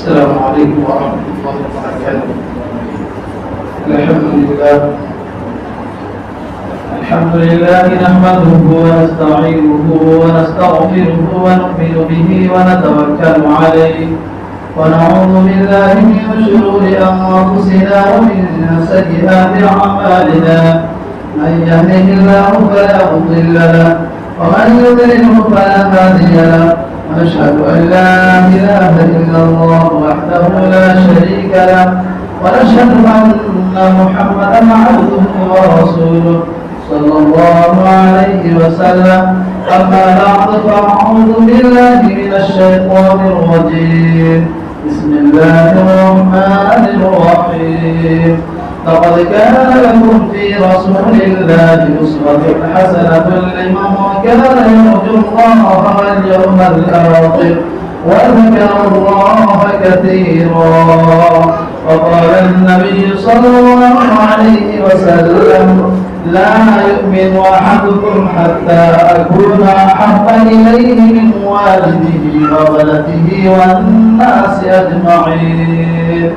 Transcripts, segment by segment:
السلام عليكم ورحمة الله وبركاته. الحمد لله نحمده ونستعينه ونستغفره ونؤمن به ونتوكل عليه ونعوذ بالله من شرور أنفسنا ومن سيئات أعمالنا. من يهده الله فلا مضل له ومن يضلله فلا هادي له. ونشهد أن لا إله إلا الله وحده لا شريك له ونشهد أن محمدا عبده ورسوله صلى الله عليه وسلم. أما بعد فأعوذ بالله من الشيطان الرجيم. بسم الله الرحمن الرحيم. لقد كان لكم في رسول الله أسوة حسنة لمن كان يرجو الله واليوم الآخر وذكر الله كثيرا. وقال النبي صلى الله عليه وسلم: لا يؤمن أحدكم حتى أكون أحب إليه من والده وولده والناس أجمعين.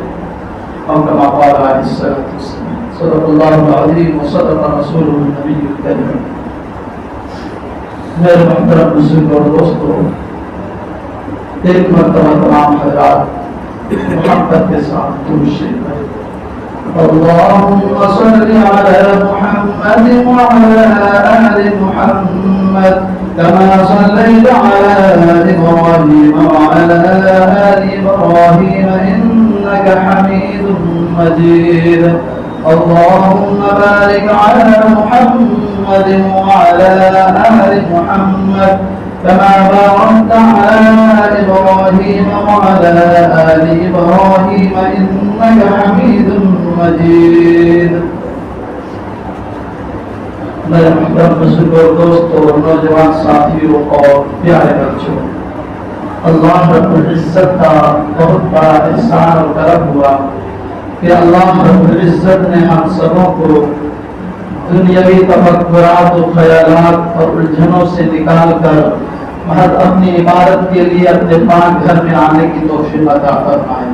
أو كما قال عليه الصلاة والسلام. صدق الله العظيم وصدق رسوله النبي الكريم. میرے محترم بزرگ اور دوستوں، ایک مرتبہ تمام حضرات محبت کے ساتھ درود شریف پڑھیں. اللهم صل على محمد وعلى آل محمد كما صليت على إبراهيم وعلى آل إبراهيم إنك حميد مجيد. اللهم بارك على محمد وعلى آل محمد كما باركت على إبراهيم وعلى آل إبراهيم إنك حميد مجيد. میرے محترم بزرگوں، دوستوں، نوجوان ساتھیوں اور پیارے بچوں، اللہ رب العزت کا بہت بڑا احسان اور کرم ہوا کہ اللہ رب العزت نے ہم سبوں کو دنیاوی تفکرات و خیالات اور الجھنوں سے نکال کر محض اپنی عبادت کے لیے اپنے پاک گھر میں آنے کی توفیق عطا فرمائے.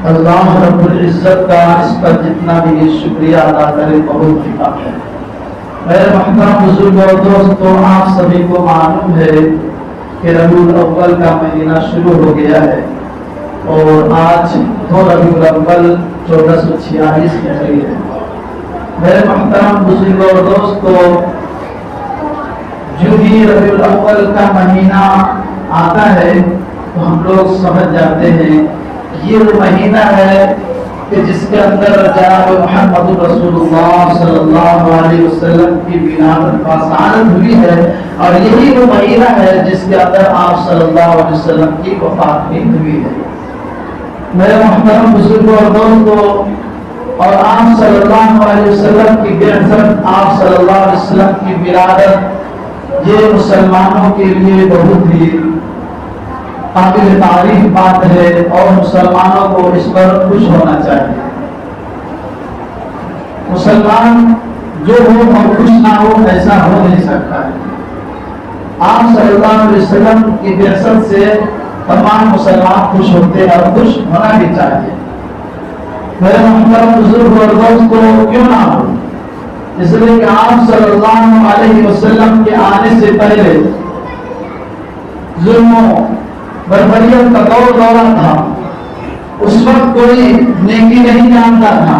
اللہ رب العزت کا اس پر جتنا بھی شکریہ ادا کرے بہت ہی کم ہے. میرے محترم بزرگوں اور دوستوں، آپ سبھی کو معلوم ہے کہ ربیع الاول کا مہینہ شروع ہو گیا ہے اور آج 2 ربیع الاول 1446 ہجری ہے. میرے محترم بزرگوں اور دوستوں، جو بھی ربیع الاول کا مہینہ آتا ہے تو ہم لوگ سمجھ جاتے ہیں یہ وہ مہینہ ہے کہ جس کے اندر جناب محمد رسول اللہ صلی اللہ علیہ وسلم کی ولادت باسعادت ہوئی ہے، اور یہی وہ مہینہ ہے جس کے اندر آپ صلی اللہ علیہ وسلم کی وفات بھی ہوئی ہے. میرے محترم بزرگوں اور دوستوں، اور آپ صلی اللہ علیہ وسلم کی بعثت، آپ صلی اللہ علیہ وسلم کی ولادت، یہ مسلمانوں کے لیے بہت ہی قابل تعریف بات ہے اور مسلمانوں کو اس پر خوش ہونا چاہیے. مسلمان جو ہو اور خوش نہ ہو ایسا ہو نہیں سکتا ہے. آپ صلی اللہ علیہ وسلم کی بعثت سے تمام مسلمان خوش ہوتے ہیں اور خوش ہونا بھی چاہیے. میرے محترم بزرگ اور دوستوں، کیوں نہ ہو؟ اس لیے کہ آپ صلی اللہ علیہ وسلم کے آنے سے پہلے ظلم و بربریت کا دورہ تھا. اس وقت کوئی نیکی نہیں جانتا تھا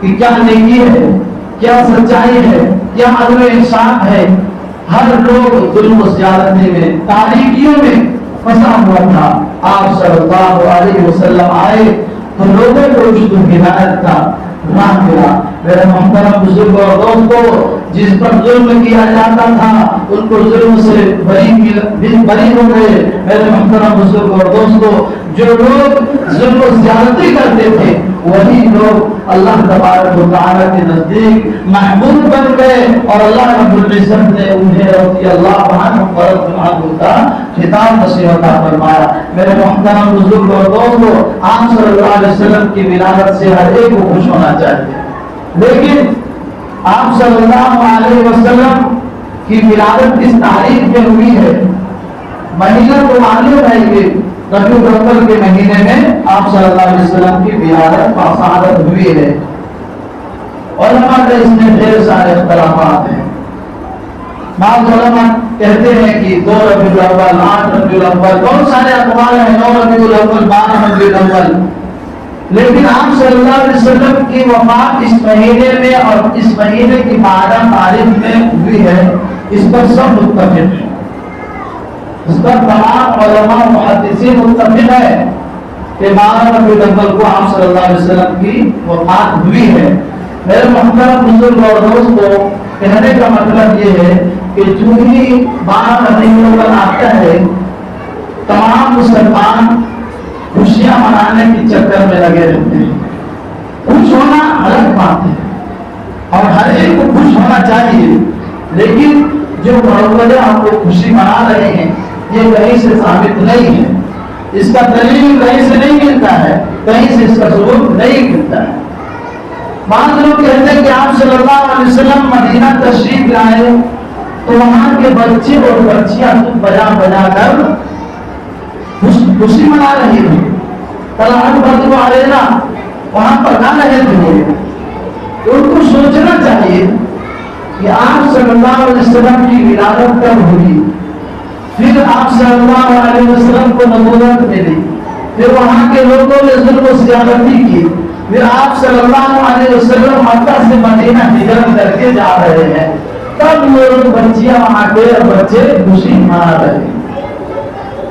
کہ کیا نیکی ہے، کیا سچائی ہے، کیا عدل و انصاف ہے. ہر لوگ ظلم و زیادتی میں، تاریکیوں میں پھنسا ہوا تھا. آپ صلی اللہ علیہ وسلم آئے تو لوگوں کو رشد و ہدایت کا راہ ملا. میرے محترم بزرگوں اور دوستوں، جس پر ظلم کیا جاتا تھا ان کو ظلم سے بری ہو گئے. میرے محترم بزرگوں اور دوستوں، جو لوگ ظلم و زیادتی کرتے تھے وہی لوگ اللہ تبارک و تعالی کے نزدیک محبوب بن گئے اور اللہ رب العزت نے انہیں رضی اللہ عنہ کا خطاب نصیب عطا فرمایا. میرے محترم بزرگوں اور دوستوں، آپ صلی اللہ علیہ وسلم کی ولادت سے ہر ایک کو خوش ہونا چاہیے، لیکن آپ صلی اللہ علیہ وسلم کی ولادت کس تاریخ میں ہوئی ہے؟ مہینہ تو معلوم ہے کہ ربیع الاول کے مہینے میں آپ صلی اللہ علیہ وسلم کی ولادت باصادت ہوئی ہے۔ علماء کا اس میں ڈھیر سارے اختلافات ہیں۔ بعض علماء کہتے ہیں کہ 2 ربیع الاول، 8 ربیع الاول، بہت سارے اقوال ہیں، 9 ربیع الاول، 12 ربیع الاول، لیکن آپ صلی اللہ علیہ وسلم کی وفات اس مہینے میں اور اس مہینے کی 12 تاریخ میں ہوئی ہے، اس پر سب متفق ہیں، اس پر تمام علماء محدثین متفق ہے کہ 12 ربیع الاول کو آپ صلی اللہ علیہ وسلم کی وفات ہوئی ہے۔ میرے محترم بزرگ اور دوستو، کہنے کا مطلب یہ ہے کہ جو ہی 12 ربیع الاول آتا ہے، تمام مسلمان خوشیاں منانے کے چکر میں لگے رہتے ہیں۔ خوش ہونا الگ بات ہے اور ہر ایک کو خوش ہونا چاہیے، لیکن جو مروجہ ہم لوگ خوشی منا رہے ہیں یہ کہیں سے ثابت نہیں ہے، اس کا دلیل کہیں سے نہیں ملتا ہے، کہیں سے اس کا ثبوت نہیں ملتا ہے۔ بعض لوگ کہتے ہیں کہ آپ صلی اللہ علیہ وسلم مدینہ تشریف لائے تو وہاں کے بچے اور بچیاں بجا بجا کر خوشی منا رہی تھی، طلعت بدر علینا وہاں پر گا رہے تھے۔ تو ان کو سوچنا چاہیے کہ آپ صلی اللہ علیہ وسلم کی ولادت کب ہوئی، پھر آپ صلی اللہ علیہ وسلم کو نبوت ملی، پھر وہاں کے لوگوں نے ظلم و زیادتی کی، پھر آپ صلی اللہ علیہ وسلم مکہ سے مدینہ ہجرت کر کے جا رہے ہیں، تب لوگ بچیاں وہاں کے بچے خوشی منا رہے ہیں۔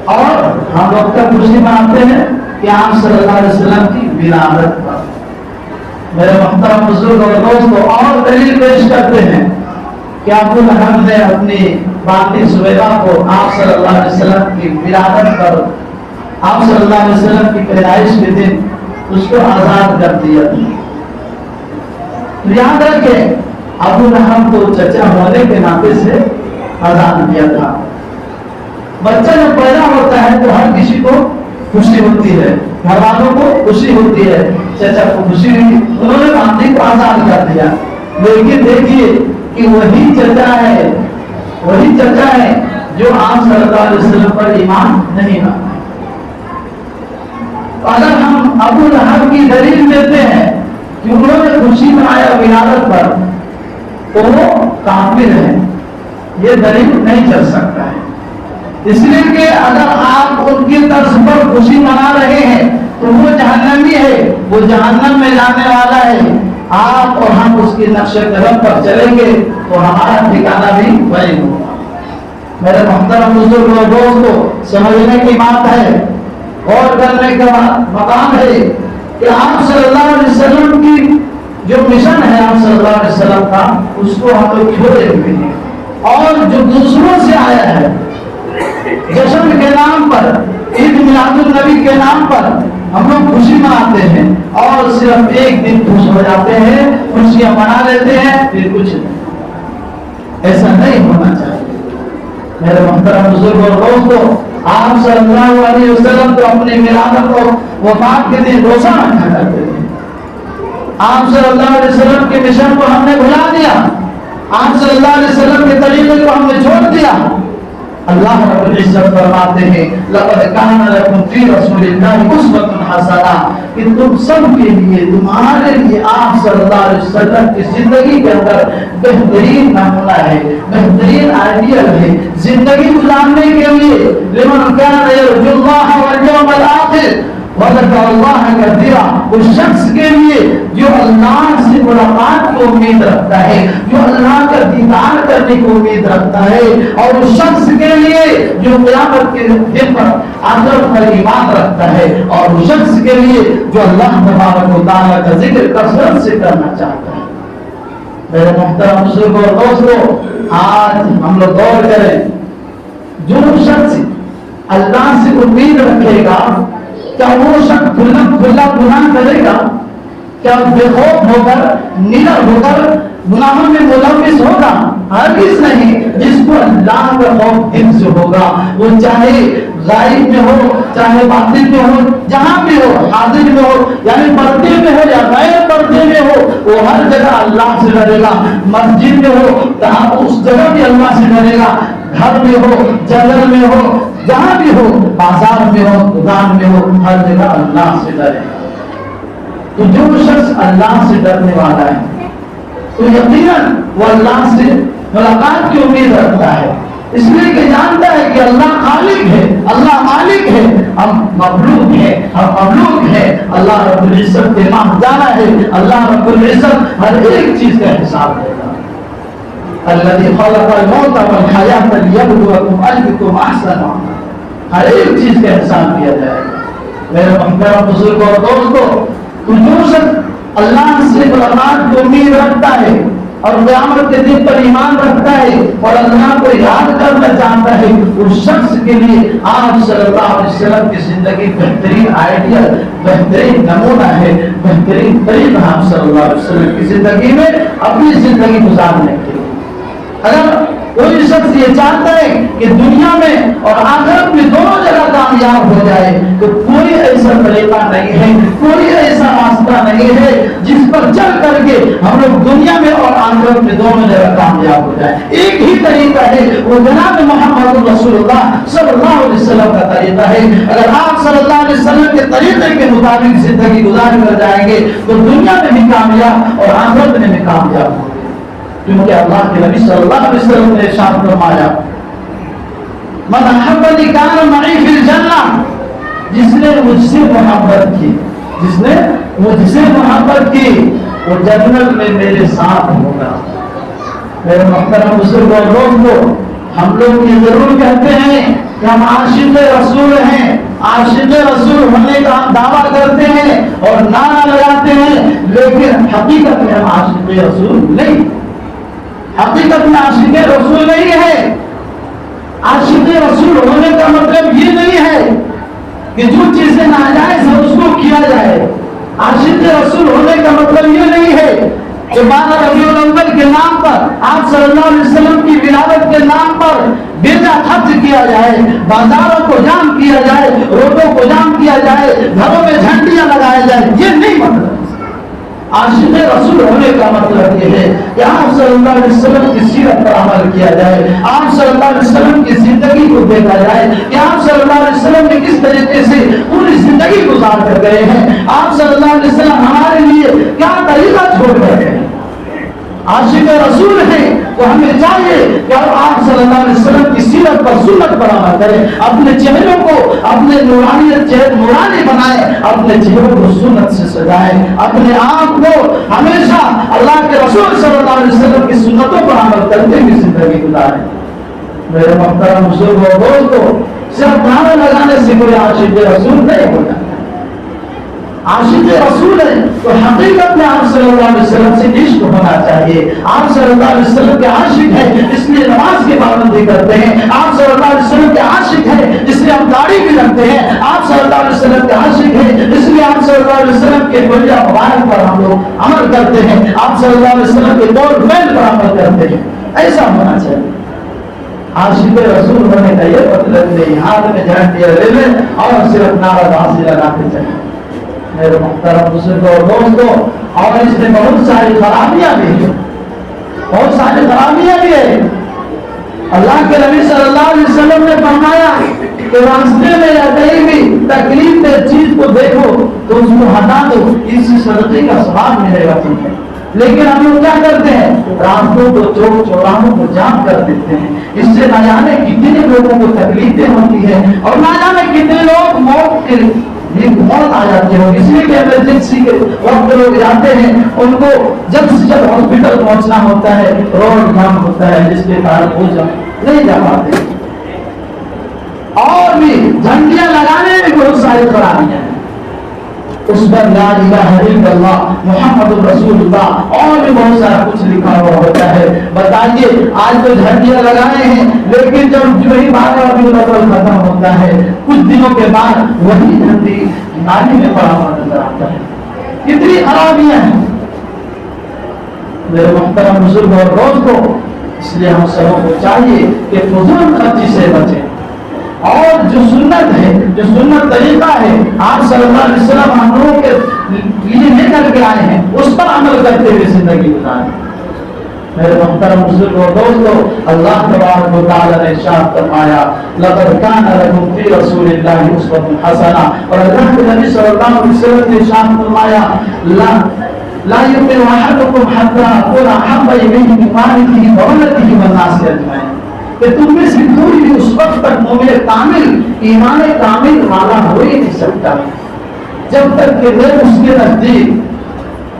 اور ہم لوگ کا خوشی مناتے ہیں کہ آپ صلی اللہ علیہ وسلم کی ولادت پر۔ میرے محترم بزرگ اور دوستو، اور دلیل پیش کرتے ہیں کہ ابو لہب نے اپنی باقی زبیدہ کو آپ صلی اللہ علیہ وسلم کی ولادت پر، آپ صلی اللہ علیہ وسلم کی پیدائش کے دن اس کو آزاد کر دیا تھا۔ یاد رکھیں، ابو لہب کو چچا ہونے کے ناطے سے آزاد کیا تھا۔ بچہ جب پیدا ہوتا ہے تو ہر کسی کو خوشی ہوتی ہے، گھر والوں کو خوشی ہوتی ہے، چچا کو خوشی ہوئی، انہوں نے باندی کو آزاد کر دیا۔ لیکن دیکھیے کہ وہی چچا ہے جو آپ صلی اللہ علیہ وسلم پر ایمان نہیں لاتا۔ اگر ہم ابو لہب کی دلیل دیتے ہیں کہ انہوں نے خوشی منایا ولادت پر تو وہ کافر ہے، یہ دلیل نہیں چل سکتا ہے، اس لیے کہ اگر آپ ان کی طرز پر خوشی منا رہے ہیں تو وہ جہنمی ہے، وہ جہنم میں جانے والا ہے۔ آپ اور ہم اس کی نقش قدم پر چلیں گے تو ہمارا ٹھکانہ بھی وہی ہوگا۔ میرے محترم بزرگ اور دوستو، سمجھنے کی بات ہے، غور کرنے کا مقام ہے کہ آپ صلی اللہ علیہ وسلم کی جو مشن ہے آپ صلی اللہ علیہ وسلم کا، اس کو ہم لوگ چھوڑے ہوئے ہیں، اور جو دوسروں سے آیا ہے جشن کے نام پر، عید میلاد النبی کے نام پر ہم لوگ خوشی مناتے ہیں اور صرف ایک دن خوش ہو جاتے ہیں، خوشیاں منا لیتے ہیں، پھر کچھ نہیں۔ ایسا نہیں ہونا چاہیے۔ میرے محترم بزرگ اور دوستو، آپ صلی اللہ علیہ وسلم تو اپنی ولادت اور وفات کے دن روزہ رکھا کرتے تھے۔ آپ صلی اللہ علیہ وسلم کے مشن کو ہم نے بھلا دیا، آپ صلی اللہ علیہ وسلم کے طریقے کو ہم نے چھوڑ دیا۔ اللہ رب العزت فرماتے ہیں لقد کان لکم فی رسول اللہ اسوۃ حسنہ، کہ تم سب کے لیے، تمہارے لیے آپ صلی اللہ علیہ وسلم کی زندگی کے اندر بہترین نمونہ ہے، بہترین آئیڈیل ہے زندگی گزارنے کے لیے۔ لمن کان یرجو اللہ والیوم الآخر وذکر اللہ کثیرا، اس شخص کے لیے جو اللہ سے ملاقات کو امید رکھتا ہے، جو اللہ کا دیدار کرنے کو امید رکھتا ہے، اور اس شخص کے لیے جو قیامت کے دن پر آخرت پر ایمان رکھتا ہے، اور اس شخص کے لیے جو اللہ تبارک و تعالیٰ کا ذکر کثرت سے کرنا چاہتا ہے۔ میرے محترم بزرگ اور دوستو، آج ہم لوگ غور کریں، جو شخص اللہ سے امید رکھے گا کیا وہ شخص کھلا گناہ کرے گا؟ کیا بے خوف ہو کر، نڈر ہو کر گناہوں میں ملوث ہوگا؟ ہرگز نہیں۔ جس کو اللہ کا خوف دل سے ہوگا، وہ چاہے غائب میں ہو، چاہے باطن میں ہو، جہاں بھی ہو، حاضر میں ہو، یعنی پردے میں ہو یا غیر پردے میں ہو، وہ ہر جگہ اللہ سے ڈرے گا۔ مسجد میں ہو تو اس جگہ بھی اللہ سے ڈرے گا، گھر میں ہو، جنگل میں ہو، جہاں بھی ہو، بازار میں ہو، دکان میں ہو، ہر جگہ اللہ سے ڈرے۔ تو جو شخص اللہ سے ڈرنے والا ہے تو یقیناً وہ اللہ سے ملاقات کی امید رکھتا ہے، اس لیے کہ جانتا ہے کہ اللہ خالق ہے، اللہ مالک ہے، ہم مخلوق ہیں، ہم مخلوق ہیں، اللہ رب العزت کے ماہجانا ہے، اللہ رب العزت ہر ایک چیز کا حساب دے گا۔ الذی خلق الموت والحیاۃ لیبلوکم ایکم احسن عملا، ہر ایک چیز کا حساب کیا جائے گا۔ میرے محترم بزرگوں اور دوستوں، تو جو شخص اللہ سے ملاقات کی امید رکھتا ہے اور قیامت کے دن پر ایمان رکھتا ہے اور اللہ کو یاد کرنا چاہتا ہے، اس شخص کے لیے آپ صلی اللہ علیہ وسلم کی زندگی بہترین آئیڈیا، بہترین نمونہ ہے، بہترین طریقہ آپ صلی اللہ علیہ وسلم کی زندگی میں اپنی زندگی گزارنے کے لیے۔ اگر کوئی شخص یہ چاہتا ہے کہ دنیا میں اور آخرت میں دونوں جگہ کامیاب ہو جائے تو کوئی ایسا طریقہ نہیں ہے، کوئی ایسا راستہ نہیں ہے جس پر چل کر کے ہم لوگ دنیا میں اور آخرت میں دونوں جگہ کامیاب ہو جائے۔ ایک ہی طریقہ ہے، وہ جناب محمد رسول اللہ صلی اللہ علیہ وسلم کا طریقہ ہے۔ اگر آپ صلی اللہ علیہ وسلم کے طریقے کے مطابق زندگی گزار کر جائیں گے تو دنیا میں بھی کامیاب اور آخرت میں بھی کامیاب ہوں گے، کیونکہ اللہ کے نبی صلی اللہ علیہ وسلم نے ارشاد فرمایا من احبنی کان معی فی الجنہ، جس نے مجھ سے محبت کی، جس نے مجھ سے محبت کی وہ جنت میں میرے ساتھ ہوگا۔ میرے محترم بزرگ اور دوستو، ہم لوگ یہ ضرور کہتے ہیں کہ ہم عاشق رسول ہیں، عاشق رسول ہونے کا ہم دعویٰ کرتے ہیں اور نعرہ لگاتے ہیں، لیکن حقیقت میں ہم عاشق رسول نہیں، حقیقت میں عاشق رسول نہیں ہے۔ عاشق رسول ہونے کا مطلب یہ نہیں ہے کہ جو چیزیں ناجائز ہیں اس کو کیا جائے۔ عاشق رسول ہونے کا مطلب یہ نہیں ہے کہ 12 ربیع الاول کے نام پر، آپ صلی اللہ علیہ وسلم کی ولادت کے نام پر بیجا خرچ کیا جائے، بازاروں کو جام کیا جائے، روڈوں کو جام کیا جائے، گھروں میں جھنڈیاں لگائے جائے، یہ نہیں مطلب۔ عاشق رسول ہونے کا مطلب یہ ہے کہ آپ صلی اللہ علیہ وسلم کی سیرت پر عمل کیا جائے، آپ صلی اللہ علیہ وسلم کی زندگی کو دیکھا جائے کہ آپ صلی اللہ علیہ وسلم نے کس طریقے سے پوری زندگی گزار کر گئے ہیں، آپ صلی اللہ علیہ وسلم ہمارے لیے کیا طریقہ چھوڑ کر گئے ہیں۔ عاشق رسول ہیں تو ہمیں چاہیے کہ آپ صلی اللہ علیہ وسلم کی سیرت پر، سنت پر عمل کریں، اپنے چہروں کو اپنے نورانی بنائیں، اپنے چہروں کو سنت سے سجائیں، اپنے آپ کو ہمیشہ اللہ کے رسول صلی اللہ علیہ وسلم کی سنتوں پر عمل کرتے ہوئے زندگی گزاریں۔ میرے محترم بزرگ اور دوستو، صرف نعرے لگانے سے کوئی عاشق رسول نہیں ہوتا۔ عاشق رسول ہے تو حقیقت میں آپ صلی اللہ علیہ وسلم سے عشق ہونا چاہیے۔ آپ صلی اللہ علیہ وسلم کے عاشق ہیں اس لیے نماز کی پابندی کرتے ہیں، آپ صلی اللہ علیہ وسلم کے عاشق ہیں اس لیے ہم داڑھی بھی رکھتے ہیں، آپ صلی اللہ علیہ وسلم کے عاشق ہیں اس لیے آپ صلی اللہ علیہ وسلم کے حجہ مبارک پر ہم لوگ عمل کرتے ہیں، آپ صلی اللہ علیہ وسلم کے قول فعل پر عمل کرتے ہیں۔ ایسا ہونا چاہیے۔ عاشق رسول ہونے کا یہ مطلب نہیں ہاتھ میں جھنڈیاں لے لیں اور صرف نعرہ بازی لگاتے چلیں۔ میرے محترم بزرگوں اور دوستوں، اور اس میں بہت ساری خرابیاں بھی ہیں، بہت ساری خرابیاں بھی ہیں۔ اللہ کے نبی صلی اللہ علیہ وسلم نے فرمایا کہ راستے میں یا کہیں بھی تکلیف دہ چیز کو دیکھو تو اس کو ہٹا دو، اس سے صدقے کا ثواب ملے گا تمہیں۔ لیکن ہم لوگ کیا کرتے ہیں؟ راستوں کو، چوک چوراہوں کو جام کر دیتے ہیں، اس سے نہ جانے کتنے لوگوں کو تکلیفیں ہوتی ہیں اور نہ جانے کتنے لوگ موت آ جاتے ہو۔ اس لیے کہ ایمرجنسی کے وقت لوگ جاتے ہیں، ان کو جلد سے جلد ہاسپٹل پہنچنا ہوتا ہے، روڈ جام ہوتا ہے جس کے کارن وہ نہیں جا پاتے۔ اور بھی جھنڈیاں لگانے میں بہت ساری خرابیاں ہیں، اس پر لا الہ الا اللہ محمد رسول اللہ اور بھی بہت سارا کچھ لکھا ہوا ہوتا ہے۔ بتائیے آج تو جھنڈیاں لگائے ہیں، لیکن جب وہی 12 ربیع الاول ختم ہوتا ہے کچھ دنوں کے بعد وہی جھنڈی نالی میں پڑا ہوا نظر آتا ہے۔ کتنی خرابیاں ہیں میرے محترم بزرگ اور دوستوں، اس لیے ہم سب کو چاہیے کہ فضول خرچی سے بچیں، اور جو سنت ہے، جو سنت طریقہ ہے آپ صلی اللہ علیہ وسلم ہم لوگوں کے لیے لے کر کے آئے ہیں، اس پر عمل کرتے ہوئے زندگی گزاریں۔ میرے محترم بزرگوں دوستو، اللہ تبارک و تعالی نے ارشاد فرمایا لقد کان لکم فی رسول اللہ اسوۃ حسنہ، اور اللہ کے نبی صلی اللہ علیہ وسلم نے ارشاد فرمایا لا یؤمن احدکم حتی اکون احب الیہ من مالہ وولدہ والناس اجمعین، کہ تم میں سے کوئی بھی اس وقت تک مومن کامل، ایمان کامل والا ہو ہی نہیں سکتا جب تک کہ میں اس کے نزدیک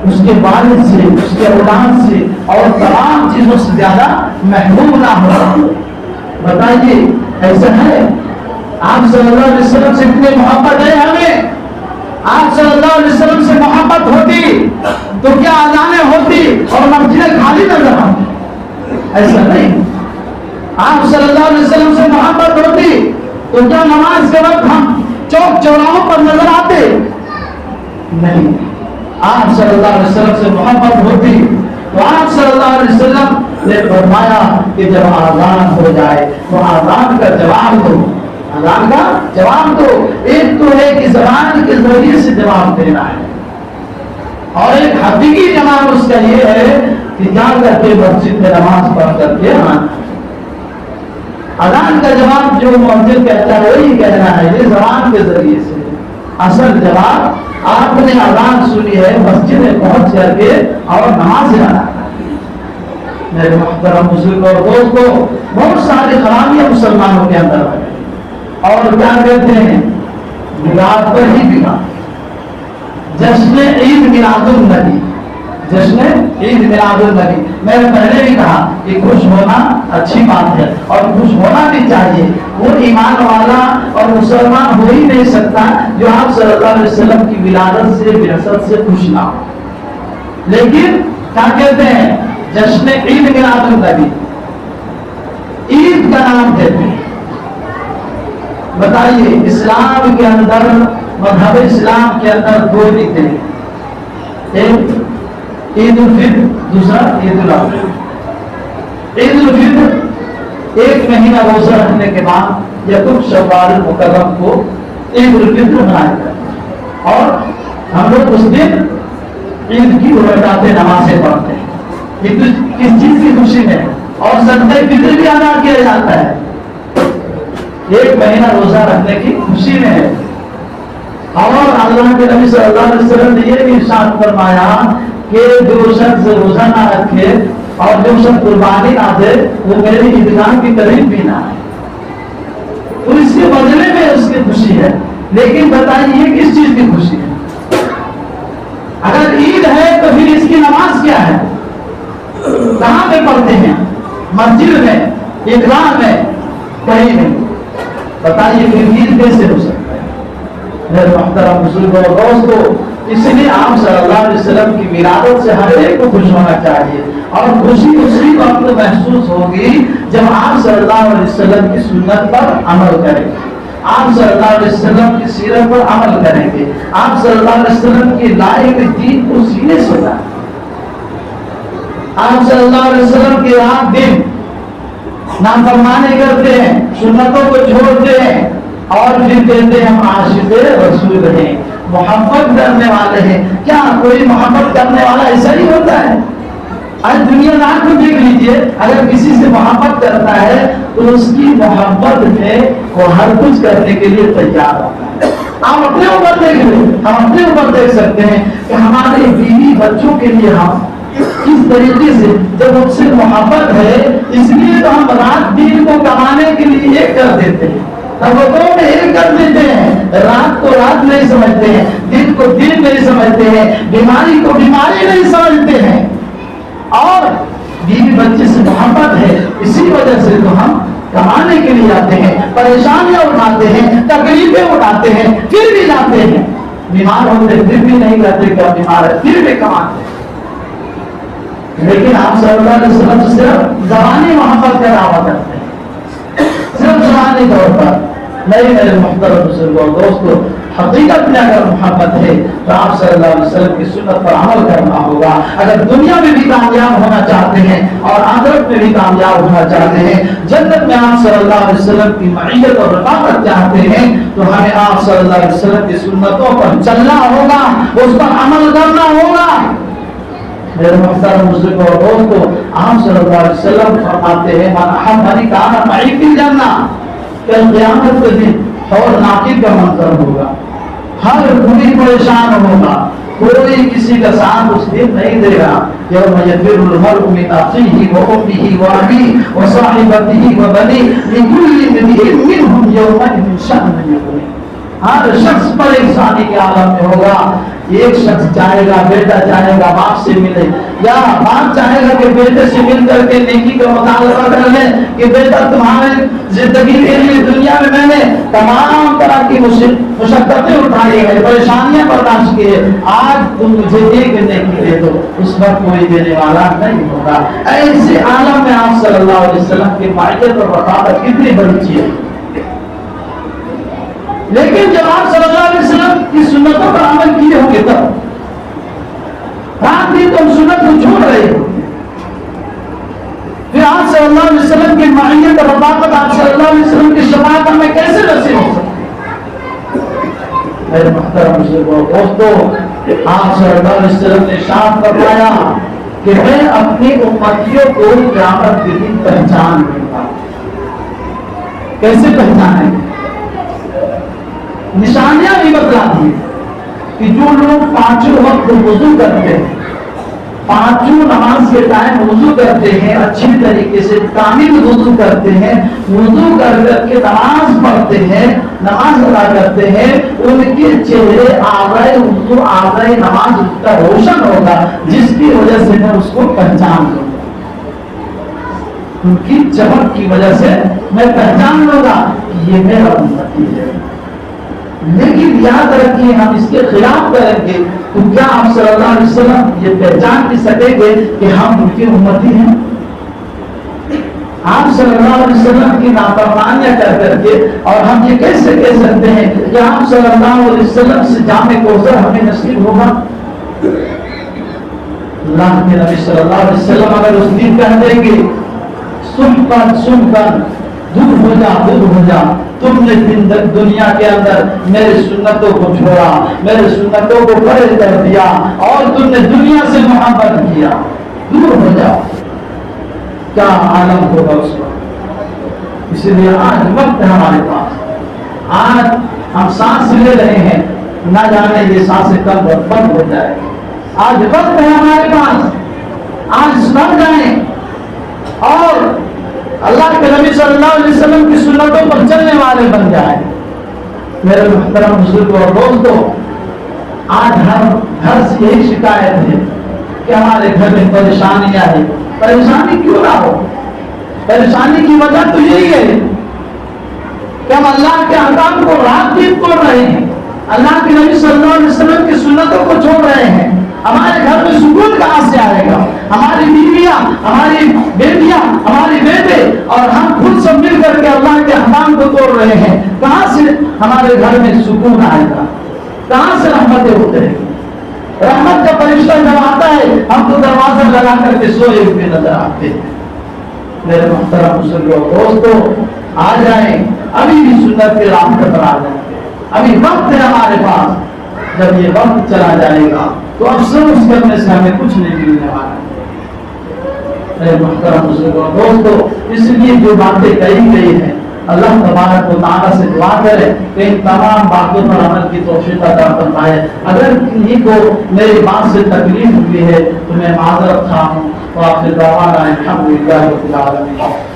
اس کے والد سے، اس کے اولاد سے اور تمام چیزوں سے زیادہ محبوب نہ ہو۔ بتائیے ایسا ہے؟ آپ صلی اللہ علیہ وسلم سے اتنے محبت ہے ہمیں، آپ صلی اللہ علیہ وسلم سے محبت ہوتی تو کیا اذانیں ہوتی اور مسجدیں خالی نظر آتی؟ ایسا نہیں۔ آپ صلی اللہ علیہ وسلم سے محبت ہوتی تو کیا نماز کے وقت ہم چوک چوراہوں پر نظر آتے؟ نہیں۔ آپ صلی اللہ علیہ وسلم سے محبت ہوتی تو آپ صلی اللہ علیہ وسلم نے فرمایا کہ جب اذان ہو جائے تو اذان کا جواب دو، اذان کا جواب دو۔ ایک تو ہے کہ زبان کے ذریعے سے جواب دینا ہے، اور ایک حقیقی جواب اس کا یہ ہے کہ جا کر کے مسجد میں نماز پڑھ کر کے آنا۔ اذان کا جواب جو مسجد کہتا ہے وہی کہنا ہے، یہ زبان کے ذریعے سے۔ اصل جواب آپ نے اذان سنی ہے، مسجد میں پہنچ کر کے اور نماز ادا کرنا۔ میرے محترم بزرگوں اور دوستوں، بہت ساری خرابیاں مسلمانوں کے اندر ہیں، اور کیا کہتے ہیں میلاد پر ہی بگاڑ۔ جشن عید میلاد النبی، جشن عید میلاد النبی، میں نے پہلے بھی کہا کہ خوش ہونا اچھی بات ہے اور خوش ہونا بھی چاہیے۔ وہ ایمان والا اور مسلمان ہو ہی نہیں سکتا جو آپ صلی اللہ علیہ وسلم کی ولادت سے، بعثت سے خوش نہ ہو۔ لیکن کیا کہتے ہیں جشن عید میلاد النبی، عید کا نام دیتے ہیں۔ بتائیے اسلام کے اندر، مذہب اسلام کے اندر دو عیدیں ہیں، ایک عید الفطر، دوسرا عید الاضحیٰ۔ عید الفطر ایک مہینہ روزہ رکھنے کے بعد یکم شوال المکرم کو عید الفطر منایا جاتا ہے، اور ہم لوگ اس دن عید کی روزے نمازیں پڑھتے ہیں۔ کس چیز کی خوشی میں؟ اور صدقہ فطر بھی ادا کیا جاتا ہے، ایک مہینہ روزہ رکھنے کی خوشی میں ہے۔ اور اللہ کے نبی صلی اللہ علیہ وسلم نے یہ بھی ارشاد فرمایا کہ جو شخص روزہ نہ رکھے اور جو شخص قربانی نہ دے وہ میری عیدگاہ کی قریب بھی نہ آئے، تو اس کے بدلے میں اس کی خوشی ہے۔ لیکن بتائیے کس چیز کی خوشی ہے؟ اگر عید ہے تو پھر اس کی نماز کیا ہے؟ کہاں پہ پڑھتے ہیں؟ مسجد میں، عیدگاہ میں، کہیں نہیں۔ بتائیے پھر عید کیسے ہو سکتا ہے؟ میرے محترم بزرگوں اور دوستوں، اس لیے آپ صلی اللہ علیہ وسلم کی ولادت سے ہر ایک کو خوش ہونا چاہیے، اور خوشی اسی وقت محسوس ہوگی جب آپ صلی اللہ علیہ وسلم کی سنت پر عمل کریں گے، آپ صلی اللہ علیہ وسلم کی سیرت پر عمل کریں گے، آپ صلی اللہ علیہ وسلم کی لائق دین کو سینے سے لائیں، آپ صلی اللہ علیہ وسلم کی رات دن نافرمانی کرتے ہیں، سنتوں کو چھوڑتے ہیں، اور پھر کہتے ہیں ہم عاشق رسول ہیں، محبت کرنے والے ہیں۔ کیا کوئی محبت کرنے والا ایسا ہی ہوتا ہے؟ آج دنیا دار کو دیکھ لیجئے، اگر کسی سے محبت کرتا ہے تو اس کی محبت میں وہ ہر کچھ کرنے کے لیے تیار ہوتا ہے۔ آپ اپنے اوپر دیکھ لیں، ہم اپنے اوپر دیکھ سکتے ہیں کہ ہمارے بیوی بچوں کے لیے ہم کس طریقے سے، جب ان سے محبت ہے اس لیے تو ہم رات دن کو کمانے کے لیے ایک کر دیتے ہیں، توقع میں ایک کر دیتے ہیں، رات کو رات نہیں سمجھتے ہیں، دن کو دن نہیں سمجھتے ہیں، بیماری کو بیماری نہیں سمجھتے ہیں، اور بیوی بچے سے محبت ہے، اسی وجہ سے تو ہم کمانے کے لیے جاتے ہیں، پریشانیاں اٹھاتے ہیں، تکلیفیں اٹھاتے ہیں، پھر بھی جاتے ہیں، بیمار ہوتے پھر بھی نہیں کہتے کہ بیمار ہے، پھر بھی کماتے ہیں۔ لیکن آپ صلی اللہ علیہ وسلم سے صرف زبانی محبت کا دعویٰ کرتے ہیں، صرف زبانی طور پر نہیں۔ میرے محترم بزرگوں اور دوستوں، حقیقت میں اگر محبت ہے تو آپ صلی اللہ علیہ وسلم کی سنت پر عمل کرنا ہوگا۔ اگر دنیا میں بھی کامیاب ہونا چاہتے ہیں اور آخرت میں بھی کامیاب ہونا چاہتے ہیں، جنت میں آپ صلی اللہ علیہ وسلم کی معیت اور رفاقت چاہتے ہیں، تو ہمیں آپ صلی اللہ علیہ وسلم کی سنتوں پر چلنا ہوگا، اس پر عمل کرنا ہوگا۔ میرے محترم مسلم اور دوستو، آپ صلی اللہ علیہ وسلم فرماتے ہیں من احبنی کان معی فی الجنہ، کل قیامت کے دن اور ناقد کا منظر ہوگا، ہر کوئی پریشان ہوگا، کوئی کسی کا ساتھ اس دن نہیں دے گا. یوم یفر المرء من اخیہ وامہ وابیہ وصاحبتہ وبنیہ لکل امرئ منہم یومئذ شأن یغنیہ. ہر شخص پریشانی کے عالم میں ہوگا. ایک شخص چاہے گا، بیٹا چاہے گا باپ سے ملے، یا باپ چاہے گا کہ بیٹے سے مل کر کے نیکی کا مطالبہ کر لے کہ بیٹا تمہارے زندگی کے لیے دنیا میں میں نے تمام طرح کی مشقتیں اٹھائی ہے، پریشانیاں برداشت کی ہے، آج تم مجھے ایک نیکی دے دو. اس وقت کوئی دینے والا نہیں ہوگا. ایسے عالم میں آپ صلی اللہ علیہ وسلم کی معیت اور وفادت کتنی بڑی چیز ہے. لیکن جب آپ صلی اللہ علیہ وسلم کی سنتوں پر عمل کیے ہوں گے تب رات دن تم سنت کو چھوڑ رہے ہو، پھر آپ صلی اللہ علیہ وسلم کی معیت اور رفاقت، آپ صلی اللہ علیہ وسلم کی شفاعت ہمیں کیسے نصیب ہو سکتی؟ میرے محترم مسلموں دوستو، آپ صلی اللہ علیہ وسلم نے ارشاد فرمایا کہ میں اپنی امتیوں کو قیامت کے دن پہچان دوں گا. کیسے پہچانیں؟ نشانیاں بھی بتلاتی ہیں کہ جو لوگ پانچوں وقت وضو کرتے ہیں، پانچوں نماز کے ٹائم وضو کرتے ہیں، اچھی طریقے سے کامل وضو کرتے ہیں، وضو کر کر کے نماز پڑھتے ہیں، نماز ادا کرتے ہیں، ان کے چہرے آغائے وضو آغائے نماز اس کا روشن ہوگا، جس کی وجہ سے میں اس کو پہچان لوں گا. ان کی چمک کی وجہ سے میں پہچان لوں گا کہ یہ میرا امتی ہے. لیکن یاد رکھیے ہم اس کے خلاف کریں گے تو کیا آپ صلی اللہ علیہ وسلم یہ پہچان بھی سکیں گے کہ ہم ان کی امتی ہیں؟ آپ صلی اللہ علیہ وسلم کی نافرمانیاں کر کے اور ہم یہ کیسے کہہ سکتے ہیں کہ آپ صلی اللہ علیہ وسلم سے جام کوثر ہمیں نصیب ہوگا؟ اللہ کے نبی صلی اللہ علیہ وسلم اگر اس دن کہہ دیں گے سن کر دور ہو جا تم نے دنیا کے اندر میرے سنتوں کو چھوڑا، میرے سنتوں کو پرے کر دیا اور تم نے دنیا سے محبت کیا، دور ہو جاؤ، کیا عالم ہوگا اس وقت. اسی لیے آج وقت ہے ہمارے پاس، آج ہم سانس لے رہے ہیں، نہ جانے یہ سانسیں کب بند ہو جائے. آج وقت ہے ہمارے پاس، آج سن جائیں اور اللہ کے نبی صلی اللہ علیہ وسلم کی سنتوں پر چلنے والے بن جائیں. میرے محترم بزرگوں اور دوستوں، آج ہر گھر سے یہی شکایت ہے کہ ہمارے گھر میں پریشانیاں ہیں. پریشانی کیوں نہ ہو؟ پریشانی کی وجہ تو یہی ہے کہ ہم اللہ کے احکام کو رات دن توڑ رہے ہیں، اللہ کے نبی صلی اللہ علیہ وسلم کی سنتوں کو چھوڑ رہے ہیں. ہمارے گھر میں سکون کہاں سے آئے گا؟ ہماری بیویاں، ہماری بیٹیاں، ہمارے بیٹے اور ہم خود سب مل کر کے اللہ کے احکام کو توڑ رہے ہیں. کہاں سے ہمارے گھر میں سکون آئے گا؟ کہاں سے رحمتیں ہوتے ہیں؟ رحمت کا فرشتہ جب آتا ہے ہم تو دروازہ لگا کر کے سوئے ہوئے نظر آتے ہیں. میرے محترم مسلموں دوستوں، آ جائیں، ابھی بھی سنت کے راستے پر آ جائیں. ابھی وقت ہے ہمارے پاس. جب یہ وقت چلا جائے گا تو افسوس کرنے سے ہمیں کچھ نہیں ملنے والا. میرے محترم بزرگوں دوستو، اس لیے جو باتیں کہی گئی ہیں اللہ تبارک و تعالیٰ سے دعا کرے کہ ان تمام باتوں پر عمل کی توفیق عطا فرمائے. اگر کسی کو میری بات سے تکلیف ہوئی ہے تو میں معذرت خواہ ہوں. وآخر دعوانا الحمدللہ رب العالمین.